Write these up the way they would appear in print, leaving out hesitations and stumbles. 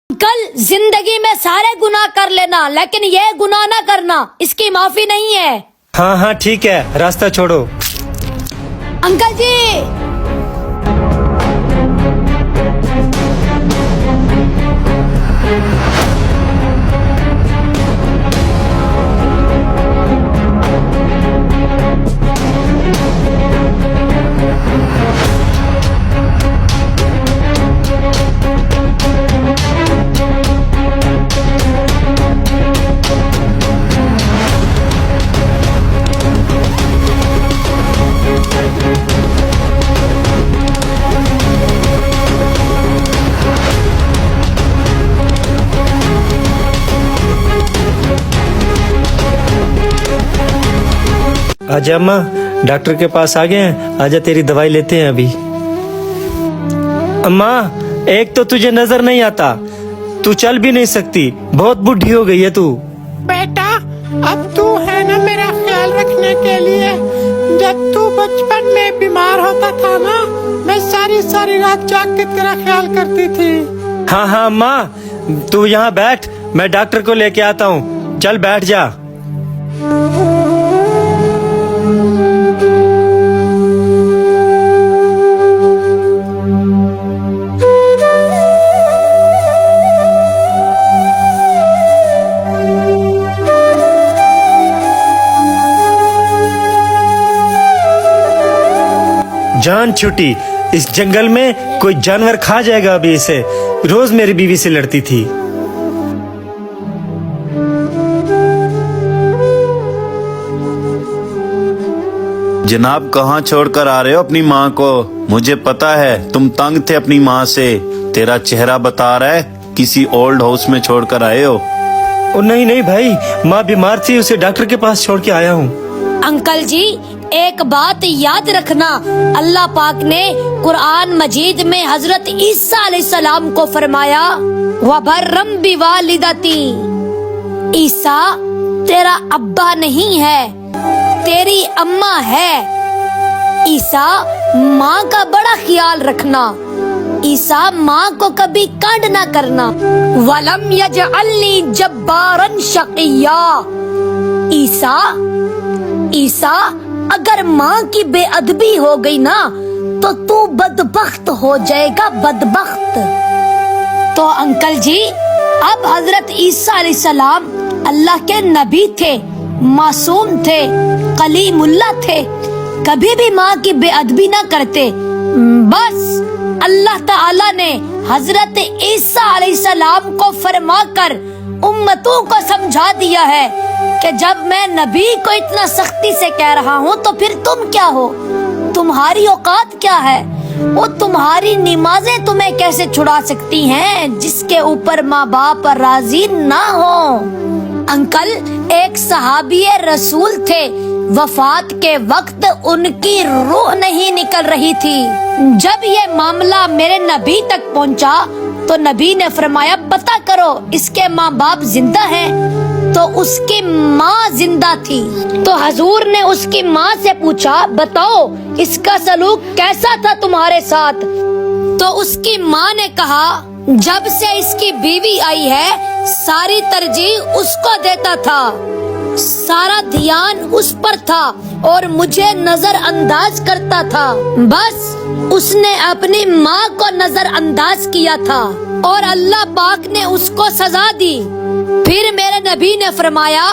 कल जिंदगी में सारे गुनाह कर लेना, लेकिन ये गुनाह ना करना, इसकी माफी नहीं है। हाँ हाँ ठीक है, रास्ता छोड़ो। अंकल जी, आजा अम्मा, डॉक्टर के पास आ गए हैं, आजा तेरी दवाई लेते हैं अभी। अम्मा, एक तो तुझे नजर नहीं आता, तू चल भी नहीं सकती, बहुत बुढ़ी हो गई है तू। बेटा, अब तू है ना मेरा ख्याल रखने के लिए। जब तू बचपन में बीमार होता था ना, मैं सारी सारी रात जाग के तेरा ख्याल करती थी। हाँ हाँ अम्मा, तू यहाँ बैठ, मैं डॉक्टर को लेके आता हूँ, चल बैठ जा। जान छुटी, इस जंगल में कोई जानवर खा जाएगा अभी इसे। रोज मेरी बीवी से लड़ती थी। जनाब, कहाँ छोड़कर आ रहे हो अपनी माँ को? मुझे पता है तुम तंग थे अपनी माँ से, तेरा चेहरा बता रहा है किसी ओल्ड हाउस में छोड़कर आए हो। ओ नहीं नहीं भाई, माँ बीमार थी, उसे डॉक्टर के पास छोड़ के आया हूँ। अंकल जी, एक बात याद रखना, अल्लाह पाक ने कुरान मजीद में हजरत ईसा अलैहिस्सलाम को फरमाया, वबर्रम बिवालिदती। ईसा तेरा अब्बा नहीं है, तेरी अम्मा है। ईसा, माँ का बड़ा ख्याल रखना। ईसा, माँ को कभी कांड ना करना। वलम यजअलनी जब्बारन शक़िया। ईसा, ईसा, अगर माँ की बेअदबी हो गई ना, तो तू बदबख्त हो जाएगा, बदबख्त। तो अंकल जी, अब हजरत ईसा अलैहिस्सलाम अल्लाह के नबी थे, मासूम थे, कलीमुल्लाह थे, कभी भी माँ की बेअदबी ना करते। बस अल्लाह ताला ने हजरत ईसा अलैहिस्सलाम को फरमाकर उम्मतों को समझा दिया है कि जब मैं नबी को इतना सख्ती से कह रहा हूँ, तो फिर तुम क्या हो? तुम्हारी औकात क्या है? वो तुम्हारी नमाजें तुम्हें कैसे छुड़ा सकती हैं, जिसके ऊपर माँ बाप राजी ना हो। अंकल, एक सहाबिये रसूल थे, वफात के वक्त उनकी रूह नहीं निकल रही थी। जब ये मामला मेरे नबी तक पहुँचा, तो नबी ने फरमाया, पता करो इसके माँ बाप जिंदा हैं। तो उसकी माँ जिंदा थी। तो हजूर ने उसकी माँ से पूछा, बताओ इसका सलूक कैसा था तुम्हारे साथ? तो उसकी माँ ने कहा, जब से इसकी बीवी आई है, सारी तरजीह उसको देता था, सारा ध्यान उस पर था और मुझे नजरअंदाज करता था। बस उसने अपनी माँ को नजरअंदाज किया था और अल्लाह पाक ने उसको सजा दी। फिर मेरे नबी ने फरमाया,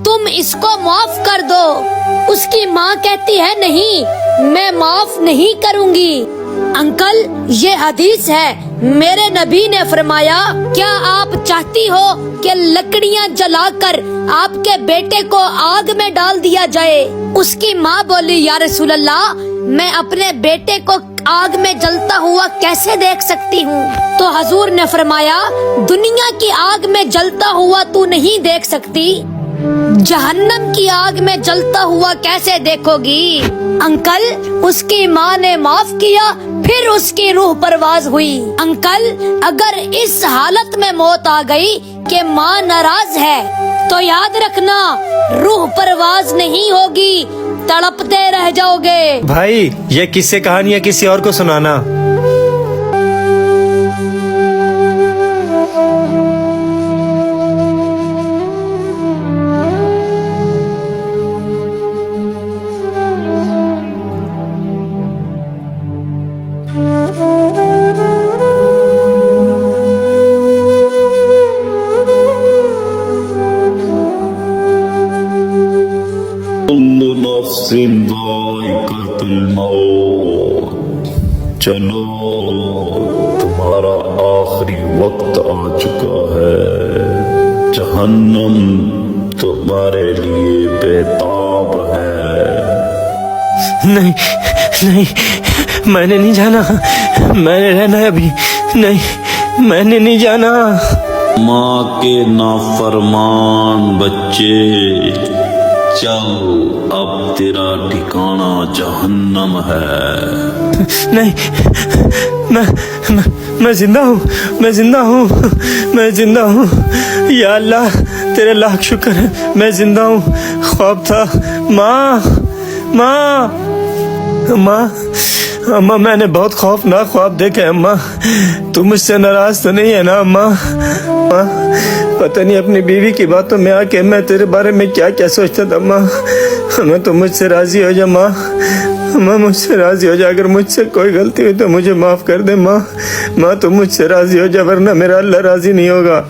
तुम इसको माफ कर दो। उसकी माँ कहती है, नहीं, मैं माफ नहीं करूँगी। अंकल, ये हदीस है, मेरे नबी ने फरमाया, क्या आप चाहती हो कि लकड़ियाँ जलाकर आपके बेटे को आग में डाल दिया जाए? उसकी माँ बोली, या रसूल अल्लाह, मैं अपने बेटे को आग में जलता हुआ कैसे देख सकती हूँ? तो हजूर ने फरमाया, दुनिया की आग में जलता हुआ तू नहीं देख सकती, जहन्नम की आग में जलता हुआ कैसे देखोगी? अंकल, उसकी माँ ने माफ किया, फिर उसकी रूह परवाज हुई। अंकल, अगर इस हालत में मौत आ गई कि माँ नाराज है, तो याद रखना रूह परवाज नहीं होगी, तड़पते रह जाओगे। भाई, ये किस्से कहानियाँ किसी और को सुनाना। ज़ाइक़तुल मौत। चलो, तुम्हारा आखिरी वक्त आ चुका है। जहन्नम तुम्हारे लिए बेताब है। नहीं नहीं, मैंने नहीं जाना, मैंने रहना है अभी। नहीं, मैंने नहीं जाना। माँ के नाफरमान बच्चे, चल अब तेरा ठिकाना जहन्नम है। नहीं, मैं जिंदा हूँ, मैं जिंदा हूँ, मैं जिंदा हूँ। या अल्लाह, तेरे लाख शुक्र है, मैं जिंदा हूँ। ख्वाब था। माँ, माँ, अम्मा, अम्मा, मैंने बहुत खौफनाक ख्वाब देखे। अम्मा, तुम मुझसे नाराज तो नहीं है ना अम्मा? अम्मा, पता नहीं अपनी बीवी की बातों में आके मैं तेरे बारे में क्या क्या सोचता था। अम्मा, अम्मा, तुम मुझसे राजी हो जा माँ। माँ, मुझसे राजी हो जा। अगर मुझसे कोई गलती हुई तो मुझे माफ कर दे माँ। माँ, तुम मुझसे राजी हो जा, वरना मेरा अल्लाह राजी नहीं होगा।